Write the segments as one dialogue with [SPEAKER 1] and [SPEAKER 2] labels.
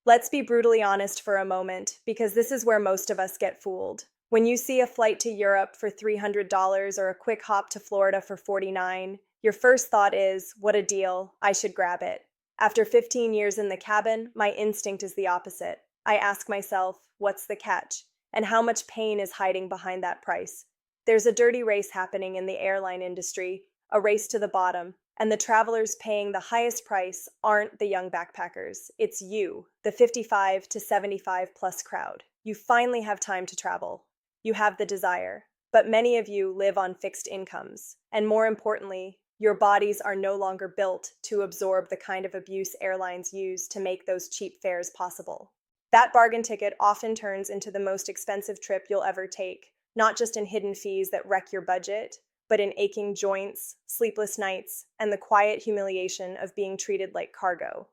[SPEAKER 1] Let's be brutally honest for a moment, because this is where most of us get fooled. When you see a flight to Europe for $300 or a quick hop to Florida for 49, your first thought is, what a deal, I should grab it. After 15 years in the cabin, my instinct is the opposite. I ask myself, what's the catch? And how much pain is hiding behind that price? There's a dirty race happening in the airline industry, a race to the bottom, and the travelers paying the highest price aren't the young backpackers. It's you, the 55 to 75 plus crowd. You finally have time to travel. You have the desire. But many of you live on fixed incomes. And more importantly, your bodies are no longer built to absorb the kind of abuse airlines use to make those cheap fares possible. That bargain ticket often turns into the most expensive trip you'll ever take, not just in hidden fees that wreck your budget, but in aching joints, sleepless nights, and the quiet humiliation of being treated like cargo.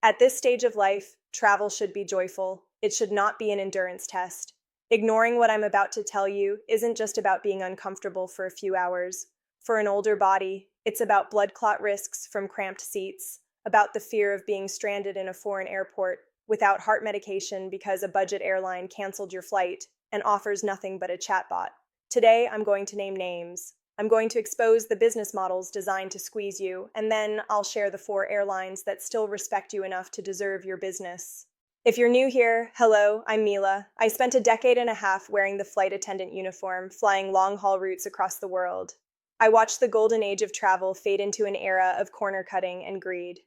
[SPEAKER 1] At this stage of life, travel should be joyful. It should not be an endurance test. Ignoring what I'm about to tell you isn't just about being uncomfortable for a few hours. For an older body, it's about blood clot risks from cramped seats, about the fear of being stranded in a foreign airport without heart medication because a budget airline canceled your flight and offers nothing but a chatbot. Today, I'm going to name names. I'm going to expose the business models designed to squeeze you, and then I'll share the 4 airlines that still respect you enough to deserve your business. If you're new here, hello, I'm Mila. I spent a decade and a half wearing the flight attendant uniform, flying long-haul routes across the world. I watched the golden age of travel fade into an era of corner cutting and greed.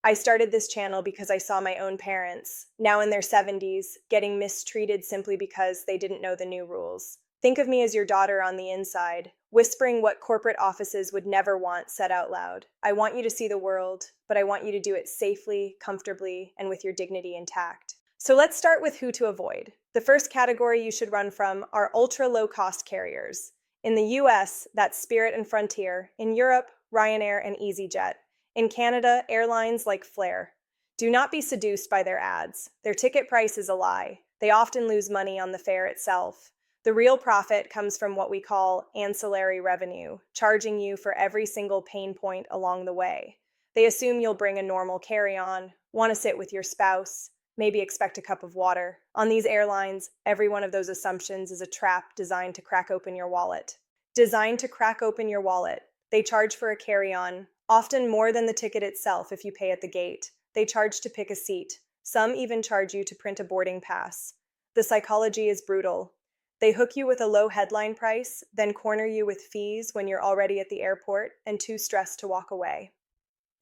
[SPEAKER 1] I started this channel because I saw my own parents, now in their 70s, getting mistreated simply because they didn't know the new rules. Think of me as your daughter on the inside, whispering what corporate offices would never want said out loud. I want you to see the world, but I want you to do it safely, comfortably, and with your dignity intact. So let's start with who to avoid. The first category you should run from are ultra-low-cost carriers. In the US, that's Spirit and Frontier. In Europe, Ryanair and EasyJet. In Canada, airlines like Flair. Do not be seduced by their ads. Their ticket price is a lie. They often lose money on the fare itself. The real profit comes from what we call ancillary revenue, charging you for every single pain point along the way. They assume you'll bring a normal carry-on, want to sit with your spouse, maybe expect a cup of water. On these airlines, every one of those assumptions is a trap designed to crack open your wallet. Designed to crack open your wallet. They charge for a carry-on, often more than the ticket itself if you pay at the gate. They charge to pick a seat. Some even charge you to print a boarding pass. The psychology is brutal. They hook you with a low headline price, then corner you with fees when you're already at the airport and too stressed to walk away.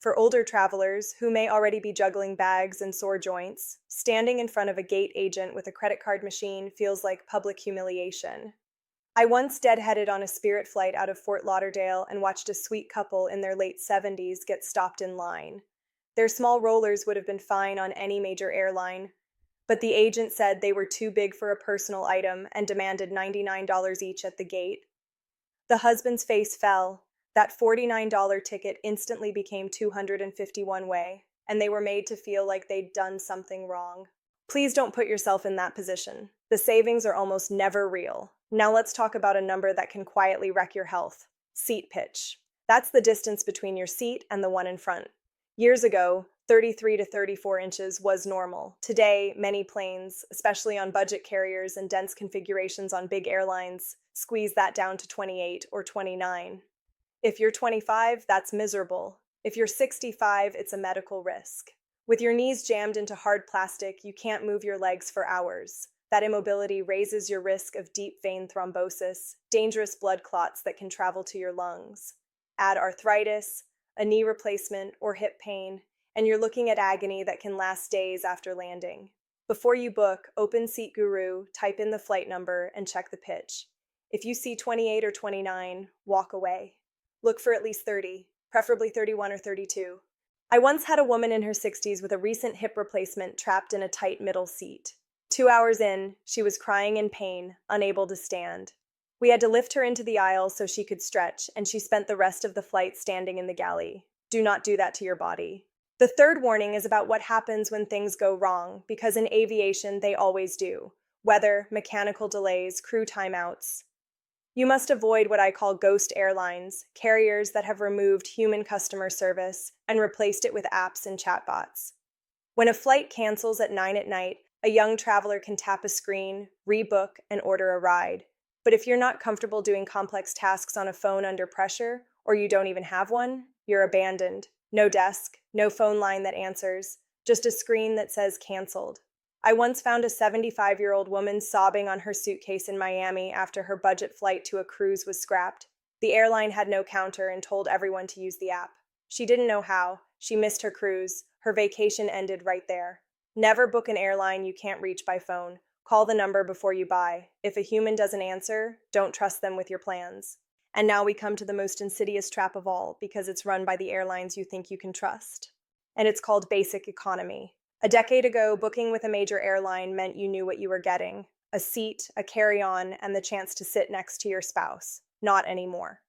[SPEAKER 1] For older travelers who may already be juggling bags and sore joints, standing in front of a gate agent with a credit card machine feels like public humiliation. I once deadheaded on a Spirit flight out of Fort Lauderdale and watched a sweet couple in their late 70s get stopped in line. Their small rollers would have been fine on any major airline, but the agent said they were too big for a personal item and demanded $99 each at the gate. The husband's face fell. That $49 ticket instantly became $251 way, and they were made to feel like they'd done something wrong. Please don't put yourself in that position. The savings are almost never real. Now let's talk about a number that can quietly wreck your health. Seat pitch. That's the distance between your seat and the one in front. Years ago, 33 to 34 inches was normal. Today, many planes, especially on budget carriers and dense configurations on big airlines, squeeze that down to 28 or 29. If you're 25, that's miserable. If you're 65, it's a medical risk. With your knees jammed into hard plastic, you can't move your legs for hours. That immobility raises your risk of deep vein thrombosis, dangerous blood clots that can travel to your lungs. Add arthritis, a knee replacement, or hip pain, and you're looking at agony that can last days after landing. Before you book, open Seat Guru, type in the flight number, and check the pitch. If you see 28 or 29, walk away. Look for at least 30, preferably 31 or 32. I once had a woman in her 60s with a recent hip replacement trapped in a tight middle seat. 2 hours in, she was crying in pain, unable to stand. We had to lift her into the aisle so she could stretch, and she spent the rest of the flight standing in the galley. Do not do that to your body. The third warning is about what happens when things go wrong, because in aviation they always do. Weather, mechanical delays, crew timeouts. You must avoid what I call ghost airlines, carriers that have removed human customer service and replaced it with apps and chatbots. When a flight cancels at 9 at night, a young traveler can tap a screen, rebook, and order a ride. But if you're not comfortable doing complex tasks on a phone under pressure, or you don't even have one, you're abandoned. No desk, no phone line that answers, just a screen that says canceled. I once found a 75-year-old woman sobbing on her suitcase in Miami after her budget flight to a cruise was scrapped. The airline had no counter and told everyone to use the app. She didn't know how. She missed her cruise. Her vacation ended right there. Never book an airline you can't reach by phone. Call the number before you buy. If a human doesn't answer, don't trust them with your plans. And now we come to the most insidious trap of all, because it's run by the airlines you think you can trust. And it's called basic economy. A decade ago, booking with a major airline meant you knew what you were getting: a seat, a carry-on, and the chance to sit next to your spouse. Not anymore.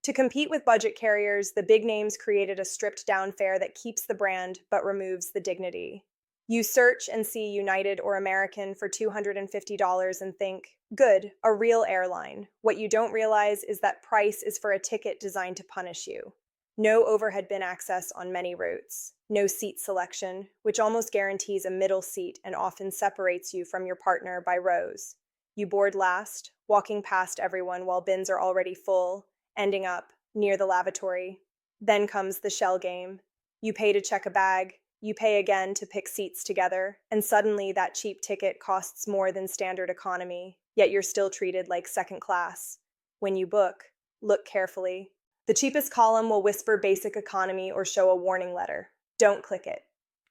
[SPEAKER 1] To compete with budget carriers, the big names created a stripped-down fare that keeps the brand but removes the dignity. You search and see United or American for $250 and think, good, a real airline. What you don't realize is that price is for a ticket designed to punish you. No overhead bin access on many routes. No seat selection, which almost guarantees a middle seat and often separates you from your partner by rows. You board last, walking past everyone while bins are already full, ending up near the lavatory. Then comes the shell game. You pay to check a bag, you pay again to pick seats together, and suddenly that cheap ticket costs more than standard economy, yet you're still treated like second class. When you book, look carefully. The cheapest column will whisper basic economy or show a warning letter. Don't click it.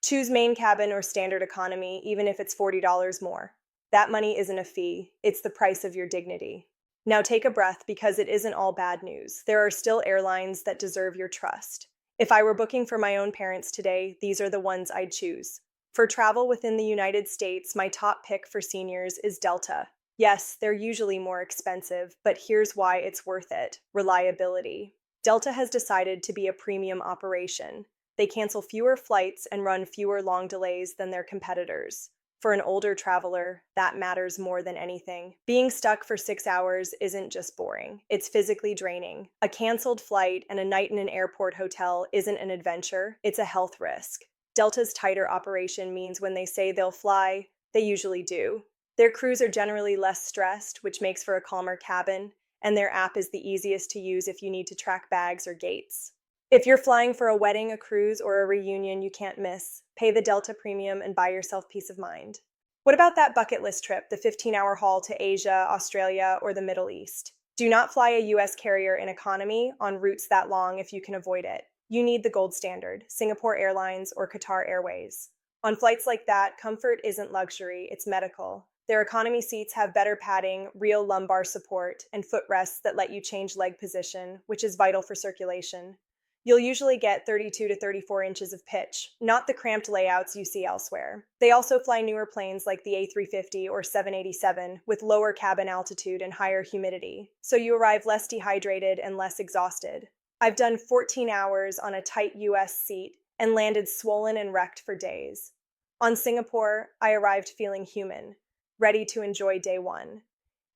[SPEAKER 1] Choose main cabin or standard economy, even if it's $40 more. That money isn't a fee, it's the price of your dignity. Now take a breath, because it isn't all bad news. There are still airlines that deserve your trust. If I were booking for my own parents today, these are the ones I'd choose. For travel within the United States, my top pick for seniors is Delta. Yes, they're usually more expensive, but here's why it's worth it: reliability. Delta has decided to be a premium operation. They cancel fewer flights and run fewer long delays than their competitors. For an older traveler, that matters more than anything. Being stuck for 6 hours isn't just boring, it's physically draining. A canceled flight and a night in an airport hotel isn't an adventure, it's a health risk. Delta's tighter operation means when they say they'll fly, they usually do. Their crews are generally less stressed, which makes for a calmer cabin, and their app is the easiest to use if you need to track bags or gates. If you're flying for a wedding, a cruise, or a reunion you can't miss, pay the Delta Premium and buy yourself peace of mind. What about that bucket list trip, the 15-hour haul to Asia, Australia, or the Middle East? Do not fly a US carrier in economy on routes that long if you can avoid it. You need the gold standard, Singapore Airlines or Qatar Airways. On flights like that, comfort isn't luxury, it's medical. Their economy seats have better padding, real lumbar support, and footrests that let you change leg position, which is vital for circulation. You'll usually get 32 to 34 inches of pitch, not the cramped layouts you see elsewhere. They also fly newer planes like the A350 or 787 with lower cabin altitude and higher humidity, so you arrive less dehydrated and less exhausted. I've done 14 hours on a tight US seat and landed swollen and wrecked for days. On Singapore, I arrived feeling human, ready to enjoy day one.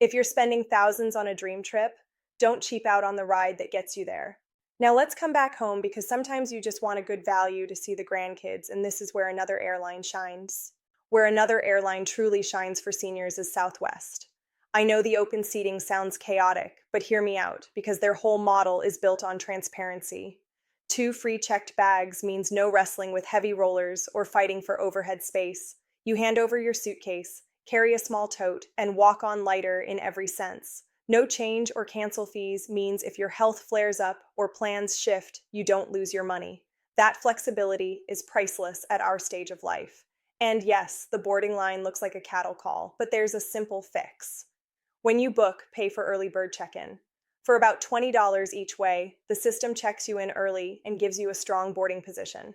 [SPEAKER 1] If you're spending thousands on a dream trip, don't cheap out on the ride that gets you there. Now let's come back home, because sometimes you just want a good value to see the grandkids, and this is where another airline shines. Where another airline truly shines for seniors is Southwest. I know the open seating sounds chaotic, but hear me out, because their whole model is built on transparency. 2 free checked bags means no wrestling with heavy rollers or fighting for overhead space. You hand over your suitcase, carry a small tote, and walk on lighter in every sense. No change or cancel fees means if your health flares up or plans shift, you don't lose your money. That flexibility is priceless at our stage of life. And yes, the boarding line looks like a cattle call, but there's a simple fix. When you book, pay for early bird check-in. For about $20 each way, the system checks you in early and gives you a strong boarding position.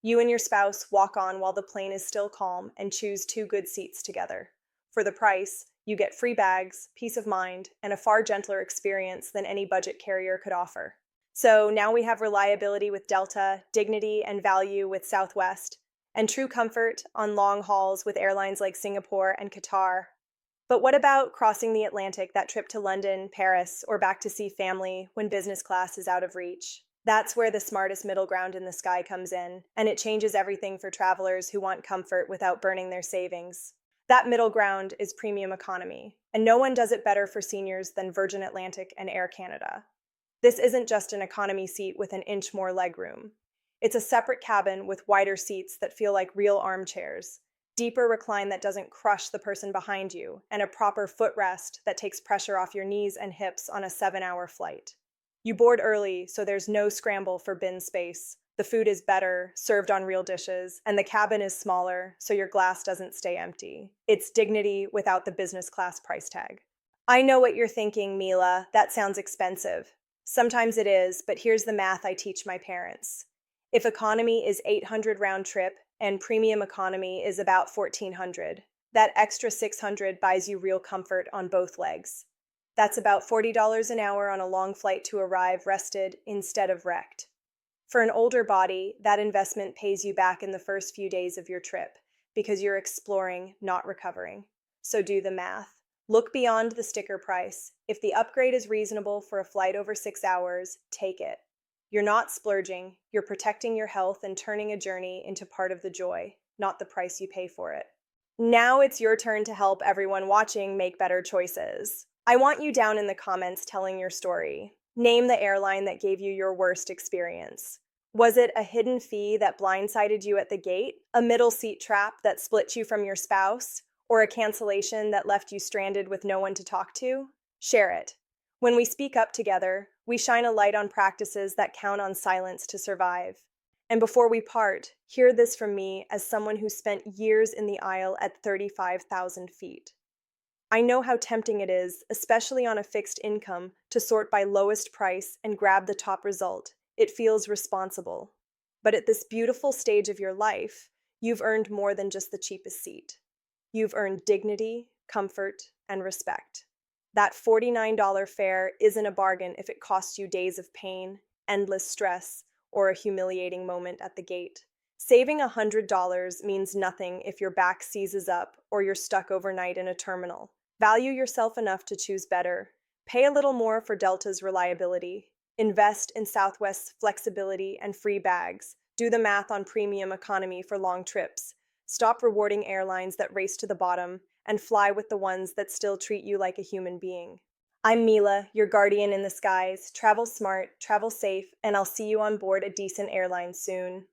[SPEAKER 1] You and your spouse walk on while the plane is still calm and choose 2 good seats together. For the price, you get free bags, peace of mind, and a far gentler experience than any budget carrier could offer. So now we have reliability with Delta, dignity and value with Southwest, and true comfort on long hauls with airlines like Singapore and Qatar. But what about crossing the Atlantic, that trip to London, Paris, or back to see family when business class is out of reach? That's where the smartest middle ground in the sky comes in, and it changes everything for travelers who want comfort without burning their savings. That middle ground is premium economy, and no one does it better for seniors than Virgin Atlantic and Air Canada. This isn't just an economy seat with an inch more legroom. It's a separate cabin with wider seats that feel like real armchairs, deeper recline that doesn't crush the person behind you, and a proper footrest that takes pressure off your knees and hips on a 7-hour flight. You board early, so there's no scramble for bin space. The food is better, served on real dishes, and the cabin is smaller, so your glass doesn't stay empty. It's dignity without the business class price tag. I know what you're thinking, Mila. That sounds expensive. Sometimes it is, but here's the math I teach my parents. If economy is 800 round trip and premium economy is about 1400, that extra 600 buys you real comfort on both legs. That's about $40 an hour on a long flight to arrive rested instead of wrecked. For an older body, that investment pays you back in the first few days of your trip because you're exploring, not recovering. So do the math. Look beyond the sticker price. If the upgrade is reasonable for a flight over 6 hours, take it. You're not splurging, you're protecting your health and turning a journey into part of the joy, not the price you pay for it. Now it's your turn to help everyone watching make better choices. I want you down in the comments telling your story. Name the airline that gave you your worst experience. Was it a hidden fee that blindsided you at the gate, a middle seat trap that split you from your spouse, or a cancellation that left you stranded with no one to talk to? Share it. When we speak up together, we shine a light on practices that count on silence to survive. And before we part, hear this from me as someone who spent years in the aisle at 35,000 feet. I know how tempting it is, especially on a fixed income, to sort by lowest price and grab the top result. It feels responsible. But at this beautiful stage of your life, you've earned more than just the cheapest seat. You've earned dignity, comfort, and respect. That $49 fare isn't a bargain if it costs you days of pain, endless stress, or a humiliating moment at the gate. Saving $100 means nothing if your back seizes up or you're stuck overnight in a terminal. Value yourself enough to choose better. Pay a little more for Delta's reliability. Invest in Southwest's flexibility and free bags. Do the math on premium economy for long trips. Stop rewarding airlines that race to the bottom and fly with the ones that still treat you like a human being. I'm Mila, your guardian in the skies. Travel smart, travel safe, and I'll see you on board a decent airline soon.